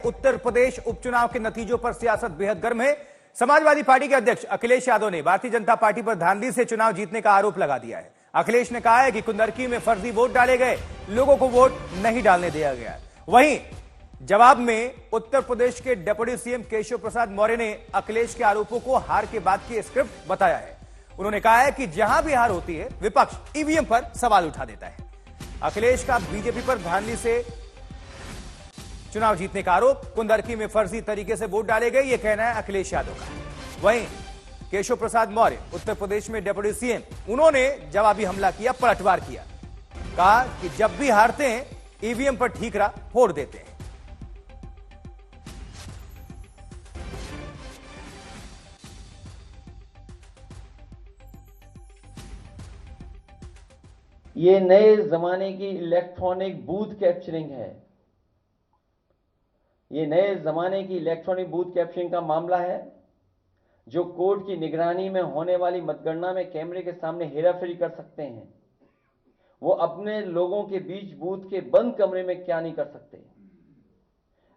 उत्तर प्रदेश उपचुनाव के नतीजों पर सियासत बेहद गर्म है। समाजवादी पार्टी के अध्यक्ष अखिलेश यादव ने भारतीय जनता पार्टी पर धांधली से चुनाव जीतने का आरोप लगा दिया है। अखिलेश ने कहा है कि कुंदरकी में फर्जी वोट डाले गए, लोगों को वोट नहीं डालने दिया गया। वहीं जवाब में उत्तर प्रदेश के डिप्टी सीएम केशव प्रसाद मौर्य ने अखिलेश के आरोपों को हार के बाद की स्क्रिप्ट बताया है। उन्होंने कहा है कि जहां भी हार होती है, विपक्ष ईवीएम पर सवाल उठा देता है। अखिलेश का बीजेपी पर धांधली से चुनाव जीतने का आरोप, कुंदरकी में फर्जी तरीके से वोट डाले गए, यह कहना है अखिलेश यादव का। वहीं केशव प्रसाद मौर्य उत्तर प्रदेश में डिप्टी सीएम, उन्होंने जवाबी हमला किया, पलटवार किया। कहा कि जब भी हारते हैं ईवीएम पर ठीकरा फोड़ देते हैं। ये नए जमाने की इलेक्ट्रॉनिक बूथ कैप्चरिंग है। ये नए जमाने की इलेक्ट्रॉनिक बूथ कैप्चरिंग का मामला है, जो कोर्ट की निगरानी में होने वाली मतगणना में कैमरे के सामने हेराफेरी कर सकते हैं। वो अपने लोगों के बीच बूथ के बंद कमरे में क्या नहीं कर सकते।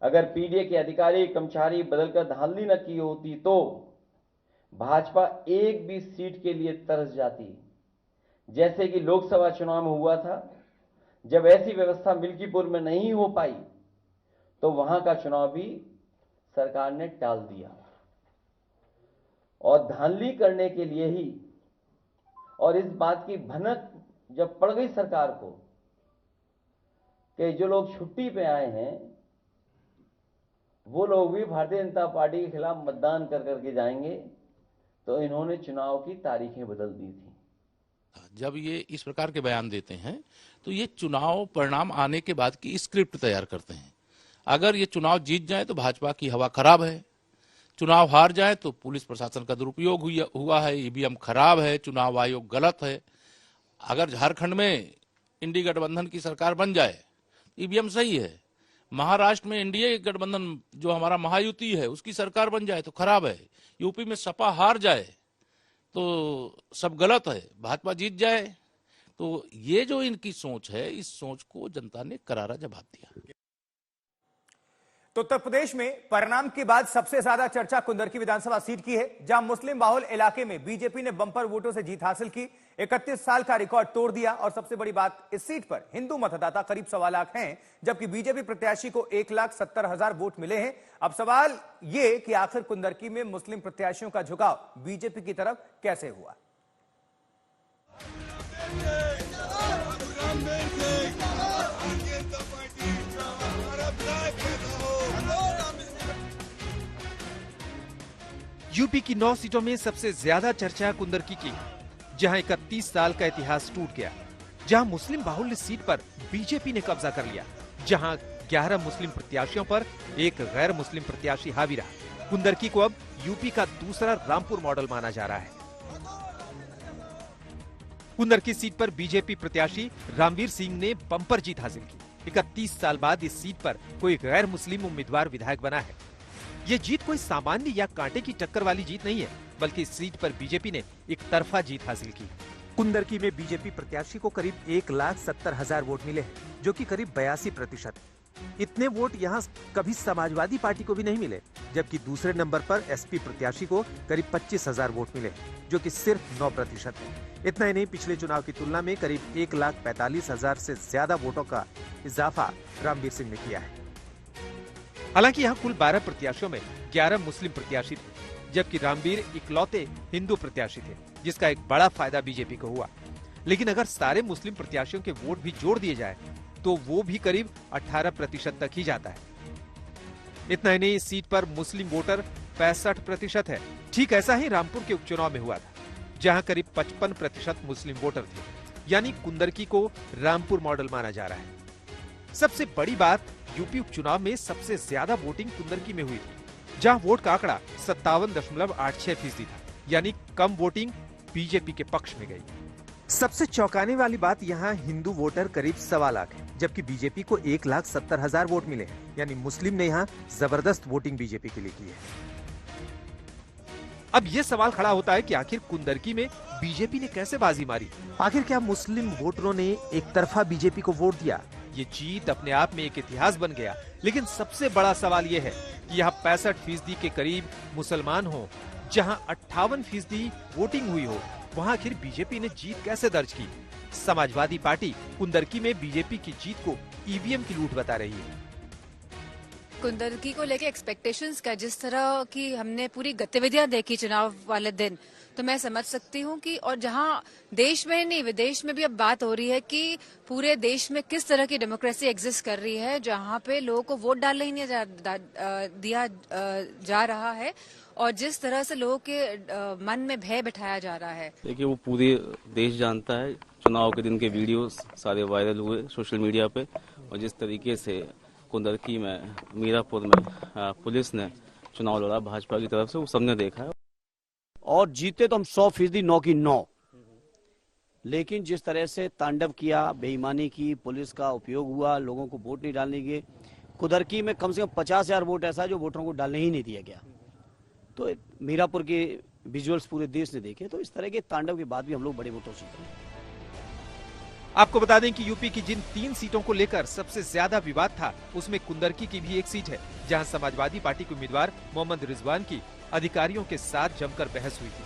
अगर पीडीए के अधिकारी कर्मचारी बदलकर धांधली न की होती तो भाजपा एक भी सीट के लिए तरस जाती, जैसे कि लोकसभा चुनाव में हुआ था। जब ऐसी व्यवस्था मिल्कीपुर में नहीं हो पाई तो वहां का चुनाव भी सरकार ने टाल दिया, और धांधली करने के लिए ही। और इस बात की भनक जब पड़ गई सरकार को कि जो लोग छुट्टी पे आए हैं वो लोग भी भारतीय जनता पार्टी के खिलाफ मतदान कर करके जाएंगे, तो इन्होंने चुनाव की तारीखें बदल दी थी। जब ये इस प्रकार के बयान देते हैं तो ये चुनाव परिणाम आने के बाद की स्क्रिप्ट तैयार करते हैं। अगर ये चुनाव जीत जाए तो भाजपा की हवा खराब है, चुनाव हार जाए तो पुलिस प्रशासन का दुरुपयोग हुआ है, ईवीएम खराब है, चुनाव आयोग गलत है। अगर झारखंड में इंडी गठबंधन की सरकार बन जाए, ईवीएम सही है। महाराष्ट्र में एनडीए गठबंधन जो हमारा महायुति है उसकी सरकार बन जाए तो खराब है। यूपी में सपा हार जाए तो सब गलत है, भाजपा जीत जाए। तो ये जो इनकी सोच है, इस सोच को जनता ने करारा जवाब दिया। तो उत्तर प्रदेश में परिणाम के बाद सबसे ज्यादा चर्चा कुंदरकी विधानसभा सीट की है, जहां मुस्लिम बाहुल इलाके में बीजेपी ने बंपर वोटों से जीत हासिल की, 31 साल का रिकॉर्ड तोड़ दिया। और सबसे बड़ी बात, इस सीट पर हिंदू मतदाता करीब 1.25 लाख हैं, जबकि बीजेपी प्रत्याशी को 1,70,000 वोट मिले हैं। अब सवाल यह कि आखिर कुंदरकी में मुस्लिम प्रत्याशियों का झुकाव बीजेपी की तरफ कैसे हुआ। यूपी की 9 सीटों में सबसे ज्यादा चर्चा कुंदरकी की, जहां 31 साल का इतिहास टूट गया, जहां मुस्लिम बाहुल्य सीट पर बीजेपी ने कब्जा कर लिया, जहां 11 मुस्लिम प्रत्याशियों पर एक गैर मुस्लिम प्रत्याशी हावी रहा। कुंदरकी को अब यूपी का दूसरा रामपुर मॉडल माना जा रहा है। कुंदरकी सीट पर बीजेपी प्रत्याशी रामवीर सिंह ने बंपर जीत हासिल की। 31 साल बाद इस सीट पर कोई गैर मुस्लिम उम्मीदवार विधायक बना है। ये जीत कोई सामान्य या कांटे की टक्कर वाली जीत नहीं है, बल्कि इस सीट पर बीजेपी ने एक तरफा जीत हासिल की। कुंदरकी में बीजेपी प्रत्याशी को करीब 1,70,000 वोट मिले हैं, जो कि करीब 82%। इतने वोट यहां कभी समाजवादी पार्टी को भी नहीं मिले, जबकि दूसरे नंबर पर एसपी प्रत्याशी को करीब 25,000 वोट मिले, जो कि सिर्फ 9% है। इतना ही नहीं, पिछले चुनाव की तुलना में करीब 1,45,000 से ज्यादा वोटों का इजाफा रामवीर सिंह ने किया है। हालांकि यहाँ कुल 12 प्रत्याशियों में 11 मुस्लिम प्रत्याशी थे, जबकि रामवीर इकलौते हिंदू प्रत्याशी थे, जिसका एक बड़ा फायदा बीजेपी को हुआ। लेकिन अगर सारे मुस्लिम प्रत्याशियों के वोट भी जोड़ दिए जाए तो वो भी करीब 18% तक ही जाता है। इतना ही नहीं, इस सीट पर मुस्लिम वोटर 65% है। ठीक ऐसा ही रामपुर के उपचुनाव में हुआ था, जहां करीब 55% मुस्लिम वोटर थे। यानी कुंदरकी को रामपुर मॉडल माना जा रहा है। सबसे बड़ी बात, यूपी उपचुनाव में सबसे ज्यादा वोटिंग कुंदरकी में हुई थी, जहां वोट का आंकड़ा 57.86% था। यानी कम वोटिंग बीजेपी के पक्ष में गई। सबसे चौंकाने वाली बात, यहाँ हिंदू वोटर करीब 1.25 लाख है, जबकि बीजेपी को 1,70,000 वोट मिले हैं। यानी मुस्लिम ने यहाँ जबरदस्त वोटिंग बीजेपी के लिए की है। अब ये सवाल खड़ा होता है कि आखिर कुंदरकी में बीजेपी ने कैसे बाजी मारी। आखिर क्या मुस्लिम वोटरों ने एक तरफा बीजेपी को वोट दिया, ये जीत अपने आप में एक इतिहास बन गया, लेकिन सबसे बड़ा सवाल ये है कि यहाँ 65% के करीब मुसलमान हो, जहाँ 58% वोटिंग हुई हो, वहाँ आखिर बीजेपी ने जीत कैसे दर्ज की? समाजवादी पार्टी कुंदरकी में बीजेपी की जीत को ईवीएम की लूट बता रही है। कुंदरकी को लेके एक्सपेक्टेशंस का जिस तरह की हमने पूरी गतिविधियां देखी चुनाव वाले दिन, तो मैं समझ सकती हूं कि और जहां देश में नहीं विदेश में भी अब बात हो रही है कि पूरे देश में किस तरह की डेमोक्रेसी एग्जिस्ट कर रही है, जहां पे लोगों को वोट डालने ही नहीं दिया जा रहा है और जिस तरह से लोगों के मन में भय बिठाया जा रहा है। देखिए, वो पूरे देश जानता है, चुनाव के दिन के वीडियोस सारे वायरल हुए सोशल मीडिया पे, और जिस तरीके से कुंदरकी में, मीरापुर में पुलिस ने चुनाव लड़ा भाजपा की तरफ से, वो सबने देखा है। और जीते तो हम 100% 9 की 9, लेकिन जिस तरह से तांडव किया, बेईमानी की, पुलिस का उपयोग हुआ, लोगों को वोट नहीं डालने दिए। कुंदरकी में कम से कम 50,000 वोट ऐसा जो वोटरों को डालने ही नहीं दिया गया। तो मीरापुर के विजुअल्स पूरे देश ने देखे, तो इस तरह के तांडव के बाद भी हम लोग बड़े वोटों से जीते। आपको बता दें कि यूपी की जिन 3 सीटों को लेकर सबसे ज्यादा विवाद था, उसमें कुंदरकी की भी एक सीट है, जहां समाजवादी पार्टी के उम्मीदवार मोहम्मद रिजवान की अधिकारियों के साथ जमकर बहस हुई थी।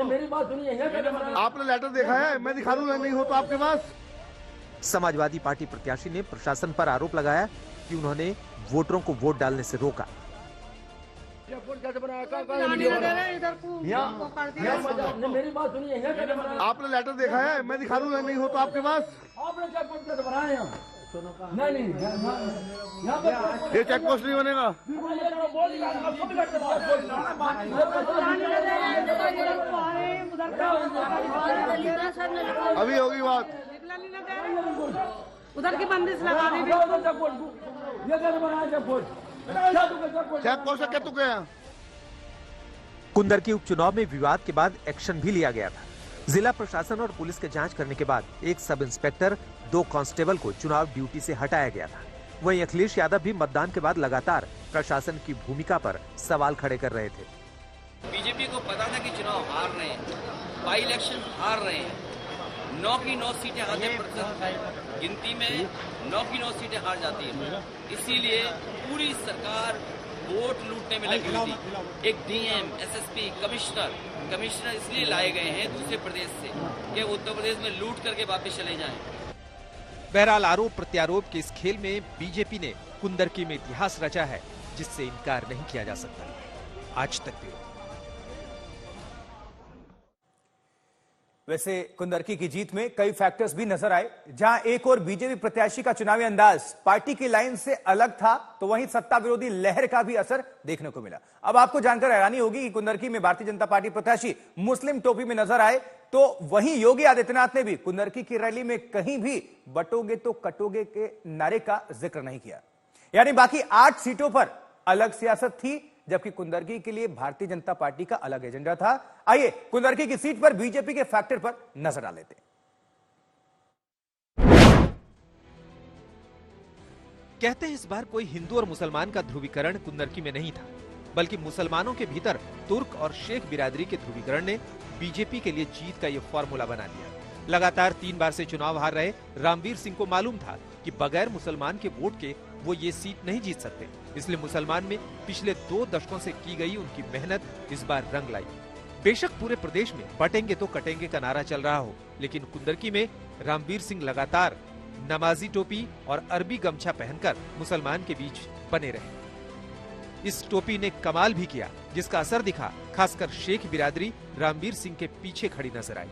मेरी बात सुनिए, आपने लेटर देखा है? मैं दिखा दूं, नहीं हो तो आपके पास। समाजवादी पार्टी प्रत्याशी ने प्रशासन पर आरोप लगाया कि उन्होंने वोटरों को वोट डालने से रोका। मेरी बात सुनिए, आपने लेटर देखा है? मैं दिखा दूं, नहीं हो तो आपके पास। आपने चेक पोस्ट बनाए हैं? नहीं, ये चेक पोस्ट नहीं बनेगा। अभी होगी बात। उधर की बंदिश लगा दी। चेक पोस्ट क्या तुके हैं? कुंदरकी उपचुनाव में विवाद के बाद एक्शन भी लिया गया था। जिला प्रशासन और पुलिस के जांच करने के बाद एक सब इंस्पेक्टर, 2 कांस्टेबल को चुनाव ड्यूटी से हटाया गया था। वहीं अखिलेश यादव भी मतदान के बाद लगातार प्रशासन की भूमिका पर सवाल खड़े कर रहे थे। बीजेपी को पता था कि चुनाव हार रहे हैं, बाई इलेक्शन हार रहे हैं, 9 की 9 सीटें हारने पर गिनती में 9 की 9 सीटें हार जाती है। इसीलिए पूरी सरकार वोट लूटने में लगी हुई थी। एक डीएम, एसएसपी, कमिश्नर इसलिए लाए गए हैं दूसरे प्रदेश से कि उत्तर प्रदेश में लूट करके वापस चले जाएं। बहरहाल आरोप प्रत्यारोप के इस खेल में बीजेपी ने कुंदरकी में इतिहास रचा है, जिससे इनकार नहीं किया जा सकता। आज तक ब्यूरो। वैसे कुंदरकी की जीत में कई फैक्टर्स भी नजर आए। जहां एक और बीजेपी प्रत्याशी का चुनावी अंदाज पार्टी की लाइन से अलग था, तो वहीं सत्ता विरोधी लहर का भी असर देखने को मिला। अब आपको जानकर हैरानी होगी कि कुंदरकी में भारतीय जनता पार्टी प्रत्याशी मुस्लिम टोपी में नजर आए, तो वहीं योगी आदित्यनाथ ने भी कुंदरकी की रैली में कहीं भी बटोगे तो कटोगे के नारे का जिक्र नहीं किया। यानी बाकी 8 सीटों पर अलग सियासत थी, जबकि कुंदरकी के लिए भारतीय जनता पार्टी का अलग एजेंडा था। आइए कुंदरकी की सीट पर बीजेपी के फैक्टर पर नजर डाल लेते हैं। कहते हैं इस बार कोई हिंदू और मुसलमान का ध्रुवीकरण कुंदरकी में नहीं था, बल्कि मुसलमानों के भीतर तुर्क और शेख बिरादरी के ध्रुवीकरण ने बीजेपी के लिए जीत का ये फॉर्मूला बना दिया। लगातार 3 बार से चुनाव हार रहे रामवीर सिंह को मालूम था कि बगैर मुसलमान के वोट के वो ये सीट नहीं जीत सकते, इसलिए मुसलमान में पिछले 2 दशकों से की गई उनकी मेहनत इस बार रंग लाई। बेशक पूरे प्रदेश में बटेंगे तो कटेंगे का नारा चल रहा हो, लेकिन कुंदरकी में रामवीर सिंह लगातार नमाजी टोपी और अरबी गमछा पहनकर मुसलमान के बीच बने रहे। इस टोपी ने कमाल भी किया, जिसका असर दिखा, खासकर शेख बिरादरी रामवीर सिंह के पीछे खड़ी नजर आई।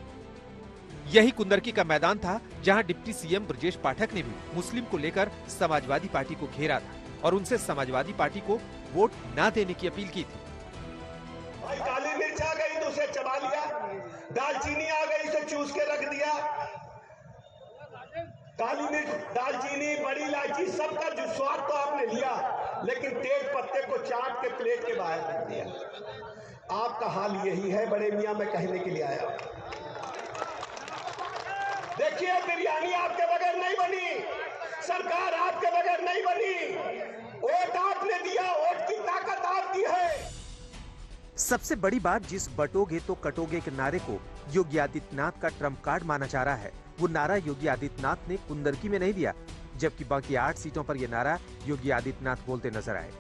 यही कुंदरकी का मैदान था जहां डिप्टी सीएम ब्रजेश पाठक ने भी मुस्लिम को लेकर समाजवादी पार्टी को घेरा था और उनसे समाजवादी पार्टी को वोट न देने की अपील की थी। भाई काली मिर्च आ गई तो उसे चबा लिया, दालचीनी आ गई उसे चूस के रख दिया। काली मिर्च, दालचीनी, बड़ी इलायची, सबका जो स्वाद तो आपने लिया, लेकिन तेज पत्ते को चाट के प्लेट के बाहर रख दिया। आपका हाल यही है बड़े मियां, मैं कहने के लिए आया। देखिए, बिरयानी आपके बगैर नहीं बनी, सरकार आपके बगैर नहीं बनी। वोट आपने दिया, वोट की ताकत आपकी है। सबसे बड़ी बात, जिस बटोगे तो कटोगे के नारे को योगी आदित्यनाथ का ट्रम्प कार्ड माना जा रहा है, वो नारा योगी आदित्यनाथ ने कुंदरकी में नहीं दिया, जबकि बाकी 8 सीटों पर यह नारा योगी आदित्यनाथ बोलते नजर आए।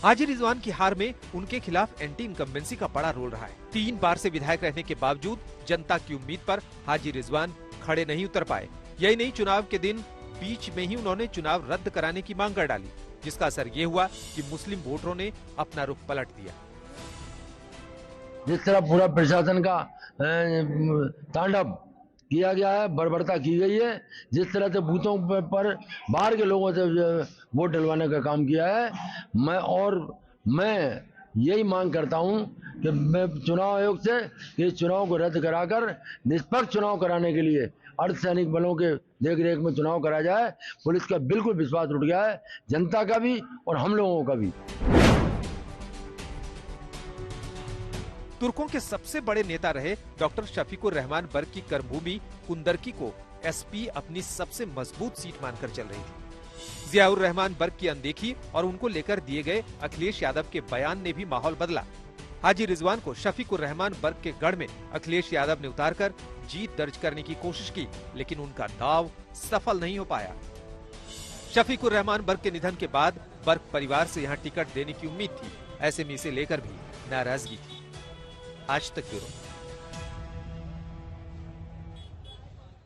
हाजी रिजवान की हार में उनके खिलाफ एंटी इनकम्बेंसी का बड़ा रोल रहा है। 3 बार से विधायक रहने के बावजूद जनता की उम्मीद पर हाजी रिजवान खड़े नहीं उतर पाए। यही नहीं, चुनाव के दिन बीच में ही उन्होंने चुनाव रद्द कराने की मांग कर डाली, जिसका असर ये हुआ कि मुस्लिम वोटरों ने अपना रुख पलट दिया। जिस तरह पूरा प्रशासन का तांडव किया गया है, बर्बरता की गई है, जिस तरह से बूथों पर बाहर के लोगों से वोट डलवाने का काम किया है, मैं यही मांग करता हूं कि मैं चुनाव आयोग से कि इस चुनाव को रद्द कराकर निष्पक्ष चुनाव कराने के लिए अर्धसैनिक बलों के देखरेख में चुनाव कराया जाए। पुलिस का बिल्कुल विश्वास उठ गया है, जनता का भी और हम लोगों का भी। तुर्कों के सबसे बड़े नेता रहे डॉक्टर शफीकुर रहमान बर्क की कर्मभूमि कुंदरकी को एसपी अपनी सबसे मजबूत सीट मानकर चल रही थी। जियाउर रहमान बर्क की अनदेखी और उनको लेकर दिए गए अखिलेश यादव के बयान ने भी माहौल बदला। हाजी रिजवान को शफीकुर रहमान बर्क के गढ़ में अखिलेश यादव ने उतारकर जीत दर्ज करने की कोशिश की, लेकिन उनका दाव सफल नहीं हो पाया। शफीकुर रहमान बर्क के निधन के बाद बर्क परिवार से यहाँ टिकट देने की उम्मीद थी, ऐसे में इसे लेकर भी नाराजगी थी। आज तक ब्यूरो।